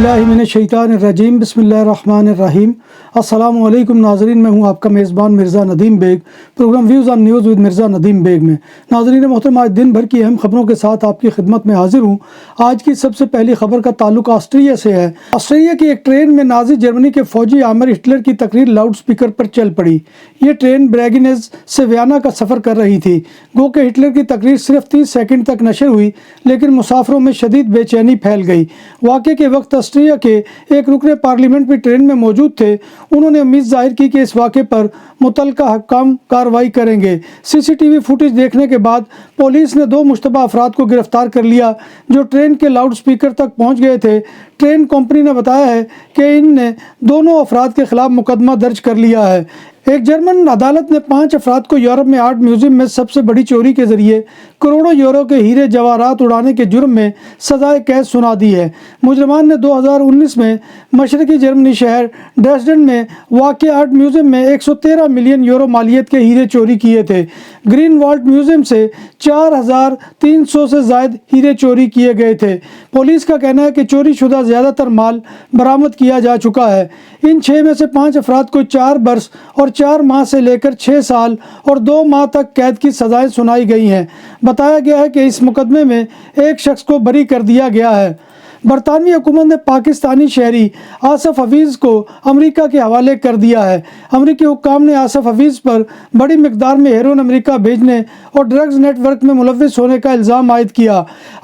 बिल्लाहि मिनश्शैतानिर्रजीम बिस्मिल्लाहिर्रहमानिर्रहीम। अस्सलाम वालेकुम नाज़रीन, मैं हूं आपका मेज़बान Mirza Nadeem Baig. Programme views on news with Mirza Nadeem Baig में नाज़रीन मोहतरम, आज दिन भर की अहम खबरों के साथ आपकी खिदमत में हाजिर हूं। आज की सबसे पहली खबर का ताल्लुक ऑस्ट्रिया से है। ऑस्ट्रिया की एक ट्रेन में नाज़ी जर्मनी के फौजी आमिर हिटलर की तकरीर लाउड स्पीकर पर चल पड़ी। ये ट्रेन ब्रेगिनेज से वियना का सफ़र कर रही थी। गो के हिटलर की तकरीर सिर्फ 30 सेकंड तक नशर हुई, लेकिन मुसाफिरों में शदीद बेचैनी फैल गई। वाक़े के वक्त ऑस्ट्रिया के एक रुकने पार्लियामेंट भी ट्रेन में मौजूद थे। उन्होंने उम्मीद जाहिर की कि इस वाक़े पर मुतल्लिका हक्काम कार्रवाई करेंगे। सीसीटीवी फुटेज देखने के बाद पुलिस ने 2 मुश्तबा अफराद को गिरफ्तार कर लिया, जो ट्रेन के लाउड स्पीकर तक पहुंच गए थे। ट्रेन कंपनी ने बताया है कि इनने दोनों अफराद के खिलाफ मुकदमा दर्ज कर लिया है। एक जर्मन अदालत ने 5 अफराद को यूरोप में आर्ट म्यूजियम में सबसे बड़ी चोरी के जरिए करोड़ों यूरो के हीरे जवाहरात उड़ाने के जुर्म में सजाए कैद सुना दी है। मुजरमान ने 2019 में मशरकी जर्मनी शहर ड्रेसडन में वाक़ आर्ट म्यूजियम में 113 मिलियन यूरो मालियत के हीरे चोरी किए थे। ग्रीन वॉल्ट म्यूजियम से 4300 से ज़ायद हीरे चोरी किए गए थे। पुलिस का कहना है कि चोरी शुदा ज़्यादातर माल बरामद किया जा चुका है। इन 6 में से 5 अफराद को 4 बरस और 4 माह से लेकर 6 साल और 2 माह तक कैद की सज़ाएं सुनाई गई हैं। बताया गया है कि इस मुकदमे में एक शख्स को बरी कर दिया गया है। बरतानवी हुकूमत ने पाकिस्तानी शहरी आसिफ हफीज़ को अमेरिका के हवाले कर दिया है। अमेरिकी हुक्काम ने आसिफ हफीज़ पर बड़ी मिकदार में हेरोइन अमेरिका भेजने और ड्रग्स नेटवर्क में मुलव्विस होने का इल्ज़ाम आयद किया।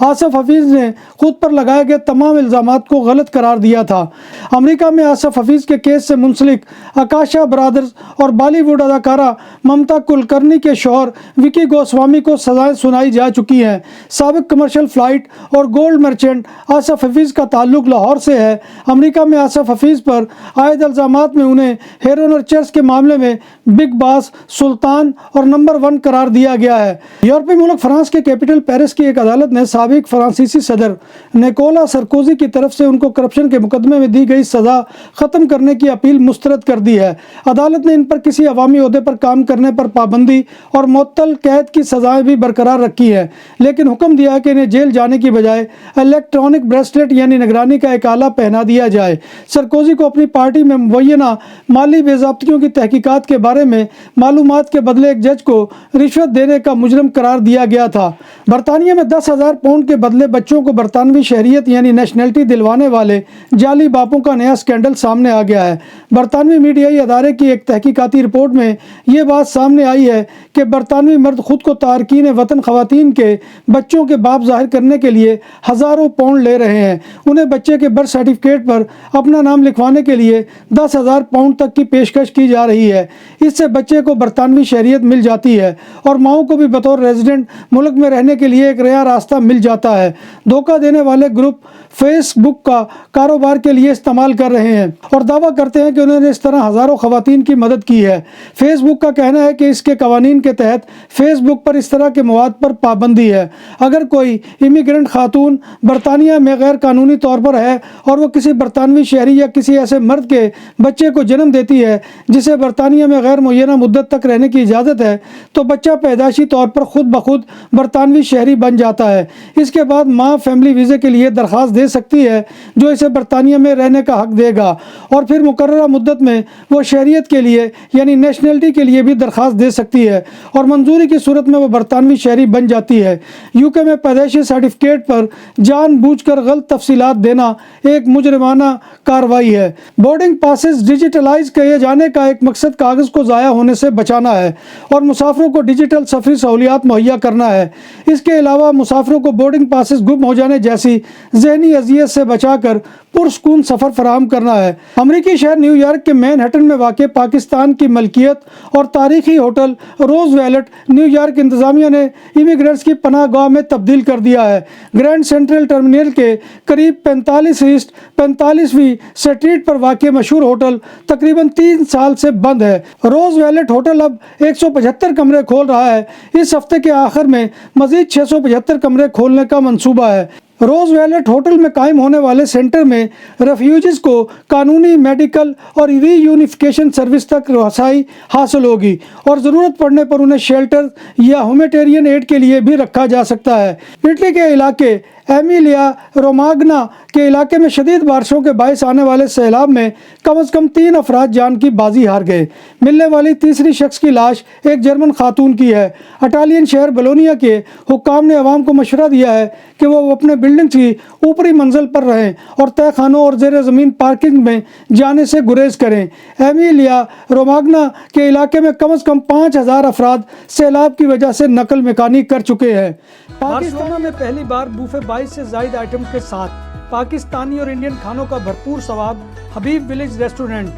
आसिफ हफीज़ ने खुद पर लगाए गए तमाम इल्ज़ामात को गलत करार दिया था। अमेरिका में आसिफ हफीज़ के केस से मुंसलिक आकाशा ब्रदर्स और बॉलीवुड अदाकारा ममता कुलकर्णी के शौहर विकी गोस्वामी को सज़ाएं सुनाई जा चुकी हैं। साबिक कमर्शियल फ़्लाइट और गोल्ड मर्चेंट आसिफ हफीज़ का ताल्लुक लाहौर से है। अमेरिका में आसिफ हफीज़ पर आयद इल्ज़ामात में उन्हें हेरोइन और चर्च के मामले में बिग बॉस, सुल्तान और नंबर 1 करार दिया गया है। यूरोपीय मुल्क फ्रांस के कैपिटल पेरिस की एक अदालत ने साबिक फ्रांसीसी सदर निकोला सरकोजी की तरफ से उनको करप्शन के मुकदमे में दी गई सज़ा ख़त्म करने की अपील मुस्तरद कर दी है। अदालत ने इन पर किसी अवामी ओहदे पर काम करने पर पाबंदी और मुअत्तल कैद की सज़ाएँ भी बरकरार रखी है, लेकिन हुक्म दिया है कि इन्हें जेल जाने की बजाय इलेक्ट्रॉनिक ब्रेसलेट यानी निगरानी का एक आला पहना दिया जाए। सरकोजी को अपनी पार्टी में मुबैना माली बेज़ाब्तियों की तहकीकात के बारे में मालूमात के बदले एक जज को रिश्वत देने का मुजरिम करार दिया गया था। बरतानिया में 10,000 पाउंड के बदले बच्चों को बरतानवी शहरियत यानी नेशनलिटी दिलवाने वाले जाली बापों का नया स्कैंडल सामने आ गया है। बरतानवी मीडियाई अदारे की एक तहकीकाती रिपोर्ट में ये बात सामने आई है कि बरतानवी मर्द खुद को तारकीन वतन ख़वातीन के बच्चों के बाप जाहिर करने के लिए हज़ारों पाउंड ले रहे हैं। उन्हें बच्चे के बर्थ सर्टिफिकेट पर अपना नाम लिखवाने के लिए 10,000 पाउंड तक की पेशकश की जा रही है। इससे बच्चे को बरतानवी शहरियत मिल जाती है और माओं को भी बतौर रेजिडेंट मुल्क में रहने के लिए एक नया रास्ता मिल जाता है। धोखा देने वाले ग्रुप फेसबुक का कारोबार के लिए इस्तेमाल कर रहे हैं और दावा करते हैं कि उन्होंने इस तरह हज़ारों ख़वातीन की मदद की है। फेसबुक का कहना है कि इसके कवानीन के तहत फेसबुक पर इस तरह के मवाद पर पाबंदी है। अगर कोई इमिग्रेंट खातून बरतानिया में गैर कानूनी तौर पर है और वो किसी बरतानवी शहरी या किसी ऐसे मर्द के बच्चे को जन्म देती है जिसे बरतानिया में गैर मुय्यना मुद्दत तक रहने की इजाज़त है, तो बच्चा पैदाइशी तौर पर खुद ब खुद बरतानवी शहरी बन जाता है। इसके बाद माँ फैमिली वीज़े के लिए दरख्वास्त दे सकती है जो इसे बरतानिया में रहने का हक देगा, और फिर मुकर्ररा मुद्दत में वो शहरियत के लिए यानी नेशनलिटी के लिए भी दरख्वास्त दे सकती है और मंजूरी की सूरत में वो बरतानवी शहरी बन जाती है। यूके में पैदाइशी सर्टिफिकेट पर जानबूझकर गलत तफसीलात देना एक मुजरिमाना कार्रवाई है। बोर्डिंग पासेस डिजिटलाइज किए जाने का एक मकसद कागज़ को ज़ाया होने से बचाना है और मुसाफिरों को डिजिटल सफरी सहूलियात मुहैया करना है। इसके अलावा मुसाफिरों को बोर्डिंग पासेस गुम हो जाने जैसी जहनी अजियत से बचाकर पुरसकून सफ़र फराहम करना है। अमरीकी शहर न्यूयॉर्क के मैनहट्टन में वाक़ पाकिस्तान की मलकियत और तारीखी होटल रोज़ वैलेट न्यूयॉर्क इंतज़ामिया ने इमिग्रेंट्स की पनाह गाह में तब्दील कर दिया है। ग्रैंड सेंट्रल टर्मिनल के करीब 45 ईस्ट 45वीं स्ट्रीट पर वाक़ मशहूर होटल तकरीबन 3 साल से बंद है। रोज़ वैलेट होटल अब 175 कमरे खोल रहा है। इस हफ्ते के आखिर में मज़ीद 675 कमरे खोलने का मंसूबा है। रोज़ वैलेट होटल में कायम होने वाले सेंटर में रेफ्यूजीज़ को कानूनी, मेडिकल और रीयूनिफिकेशन सर्विस तक रसाई हासिल होगी और ज़रूरत पड़ने पर उन्हें शेल्टर या ह्यूमैनिटेरियन एड के लिए भी रखा जा सकता है। इटली के इलाके ایمیلیا روماگنا کے علاقے میں شدید بارشوں کے باعث آنے والے سیلاب میں کم از کم 3 افراد جان کی بازی ہار گئے۔ ملنے والی تیسری شخص کی لاش ایک جرمن خاتون کی ہے۔ اٹالین شہر بولونیا کے حکام نے عوام کو مشورہ دیا ہے کہ وہ اپنے بلڈنگ کی اوپری منزل پر رہیں اور تہہ خانوں اور زیر زمین پارکنگ میں جانے سے گریز کریں۔ ایمیلیا روماگنا کے علاقے میں کم از کم 5000 افراد سیلاب کی وجہ سے نقل مکانی کر چکے ہیں۔ بارسلونا میں پہلی بار بوفے 22 سے زائد آئٹم کے ساتھ پاکستانی اور انڈین کھانوں کا بھرپور سواد، حبیب ولیج ریسٹورنٹ۔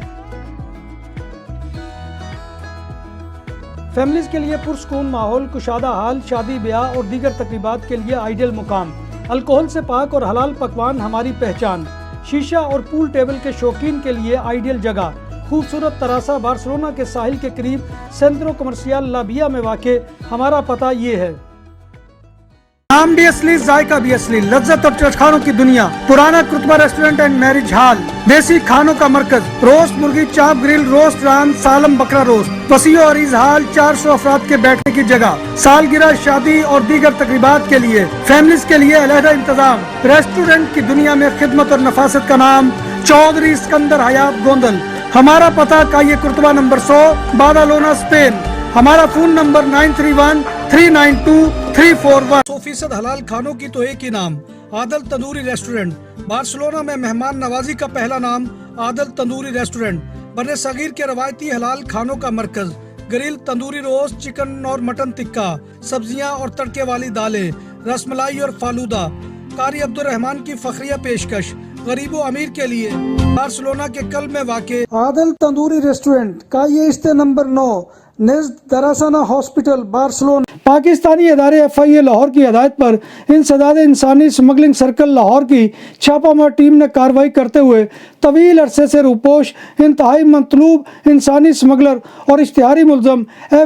فیملیز کے لیے پرسکون ماحول، کشادہ حال، شادی بیاہ اور دیگر تقریبات کے لیے آئیڈیل مقام۔ الکوہل سے پاک اور حلال پکوان ہماری پہچان۔ شیشہ اور پول ٹیبل کے شوقین کے لیے آئیڈیل جگہ۔ خوبصورت تراسا بارسلونا کے ساحل کے قریب سینٹرو کمرشیال لابیا میں واقع۔ ہمارا پتہ یہ ہے۔ نام بھی اصلی، ذائقہ بھی اصلی، لذت اور چٹخانوں کی دنیا۔ پرانا کرتبہ ریسٹورنٹ اینڈ میرج ہال، دیسی کھانوں کا مرکز، روسٹ مرغی، چاپ گرل، روسٹ ران، سالم بکرا روسٹ، وسیع و عریض ہال، 400 افراد کے بیٹھنے کی جگہ، سالگرہ، شادی اور دیگر تقریبات کے لیے، فیملیز کے لیے علیحدہ انتظام۔ ریسٹورنٹ کی دنیا میں خدمت اور نفاست کا نام، چودھری اسکندر حیات گوندل۔ ہمارا پتہ کا یہ کرتبہ نمبر 100، بادالونا، اسپین۔ ہمارا فون نمبر 9313923341۔ 100% حلال کھانوں کی تو ایک ہی نام، عادل تندوری ریسٹورنٹ۔ بارسلونا میں مہمان نوازی کا پہلا نام عادل تندوری ریسٹورنٹ، بر صغیر کے روایتی حلال کھانوں کا مرکز۔ گرل، تندوری روسٹ، چکن اور مٹن ٹکا، سبزیاں اور تڑکے والی دالیں، رس ملائی اور فالودہ۔ قاری عبدالرحمان کی فخریہ پیشکش، غریب و امیر کے لیے۔ بارسلونا کے قلب میں واقع عادل تندوری ریسٹورنٹ کا یہ اسٹے نمبر 9 نزد دراسانہ ہاسپٹل، بارسلونا۔ پاکستانی ادارے FIA لاہور کی ہدایت پر انسداد انسانی اسمگلنگ سرکل لاہور کی چھاپہ مار ٹیم نے کارروائی کرتے ہوئے طویل عرصے سے روپوش، انتہائی مطلوب انسانی اسمگلر اور اشتہاری ملزم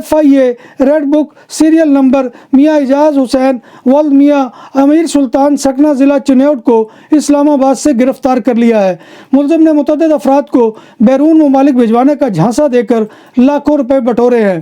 FIA ریڈ بک سیریل نمبر میاں اعجاز حسین ولد میاں امیر سلطان سکنہ ضلع چنیوٹ کو اسلام آباد سے گرفتار کر لیا ہے۔ ملزم نے متعدد افراد کو بیرون ممالک بھجوانے کا جھانسا دے کر لاکھوں روپے بٹورے ہیں۔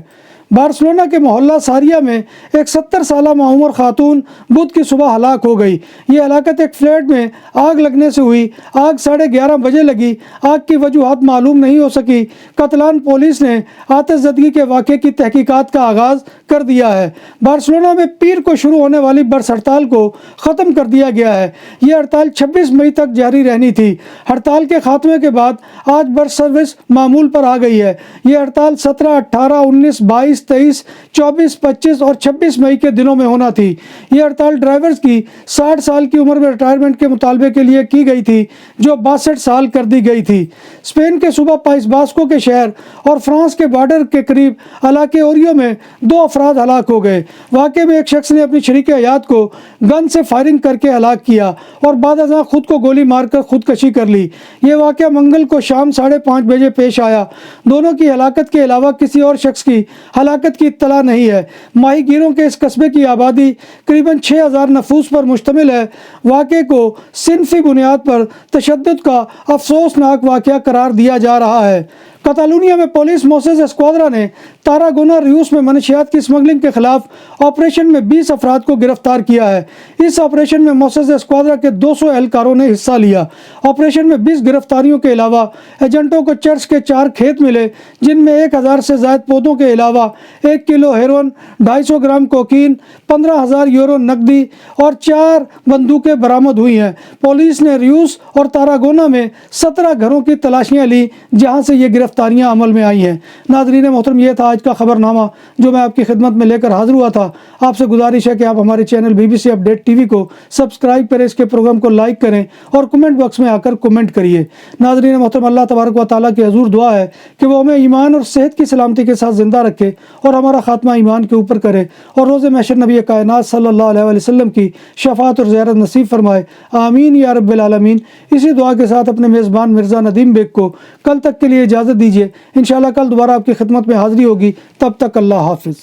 بارسلونا کے محلہ ساریہ میں ایک 70 سالہ معمر خاتون بدھ کی صبح ہلاک ہو گئی۔ یہ ہلاکت ایک فلیٹ میں آگ لگنے سے ہوئی۔ آگ 11:30 بجے لگی۔ آگ کی وجوہات معلوم نہیں ہو سکی۔ قتلان پولیس نے آتش زدگی کے واقعے کی تحقیقات کا آغاز کر دیا ہے۔ بارسلونا میں پیر کو شروع ہونے والی برس ہڑتال کو ختم کر دیا گیا ہے۔ یہ ہڑتال 26 مئی تک جاری رہنی تھی۔ ہڑتال کے خاتمے کے بعد آج برس سروس معمول پر آ گئی ہے۔ یہ ہڑتال 17، 18، 19، 22، 23، 24، 25 اور 26 مئی کے دنوں میں ہونا تھی۔ یہ ہڑتال ڈرائیورز کی 60 سال کی عمر میں ریٹائرمنٹ کے مطالبے کے لیے کی گئی تھی، جو 62 سال کر دی گئی تھی۔ اسپین کے صوبہ پائس باسکو کے شہر اور فرانس کے بارڈر کے قریب علاقے اوریو میں 2 افراد ہلاک ہو گئے۔ واقعے میں ایک شخص نے اپنی شریک حیات کو گن سے فائرنگ کر کے ہلاک کیا اور بعد ازاں خود کو گولی مار کر خودکشی کر لی۔ یہ واقعہ منگل کو شام 5:30 بجے پیش آیا۔ دونوں کی ہلاکت کے علاوہ کسی اور شخص کی ہلاکت کی اطلاع نہیں ہے۔ ماہی گیروں کے اس قصبے کی آبادی قریباً 6000 نفوس پر مشتمل ہے۔ واقعے کو صنفی بنیاد پر تشدد کا افسوسناک واقعہ قرار دیا جا رہا ہے۔ کتالونیا میں پولیس موسیس اسکواڈرا نے تاراگونا ریوس میں منشیات کی اسمگلنگ کے خلاف آپریشن میں 20 افراد کو گرفتار کیا ہے۔ اس آپریشن میں موسیس اسکواڈرا کے 200 اہلکاروں نے حصہ لیا۔ آپریشن میں 20 گرفتاریوں کے علاوہ ایجنٹوں کو چرچ کے 4 کھیت ملے، جن میں 1000 سے زائد پودوں کے علاوہ 1 کلو ہیروئن، 250 گرام کوکین، 15,000 یورو نقدی اور 4 بندوقیں برآمد ہوئی ہیں۔ پولیس نے ریوس اور تاراگونا میں 17 گھروں کی تلاشیاں لی، جہاں سے یہ گرفتاریاں عمل میں آئی ہیں۔ ناظرین محترم، یہ تھا آج کا خبر نامہ جو میں آپ کی خدمت میں لے کر حاضر ہوا تھا۔ آپ سے گزارش ہے کہ آپ ہمارے چینل BBC اپڈیٹ TV کو سبسکرائب کریں، اس کے پروگرام کو لائک کریں اور کمنٹ باکس میں آ کر کمنٹ کریے۔ ناظرین محترم، اللہ تبارک و تعالیٰ کی حضور دعا ہے کہ وہ ہمیں ایمان اور صحت کی سلامتی کے ساتھ زندہ رکھے اور ہمارا خاتمہ ایمان کے اوپر کرے اور روز محشر نبی کائنات صلی اللہ علیہ وسلم کی شفاعت اور زیارت نصیب فرمائے۔ آمین یا رب العالمین۔ اسی دعا کے ساتھ اپنے میزبان مرزا ندیم بیگ کو کل تک کے لیے اجازت دیجیے۔ انشاءاللہ کل دوبارہ آپ کی خدمت میں حاضری ہوگی۔ تب تک اللہ حافظ۔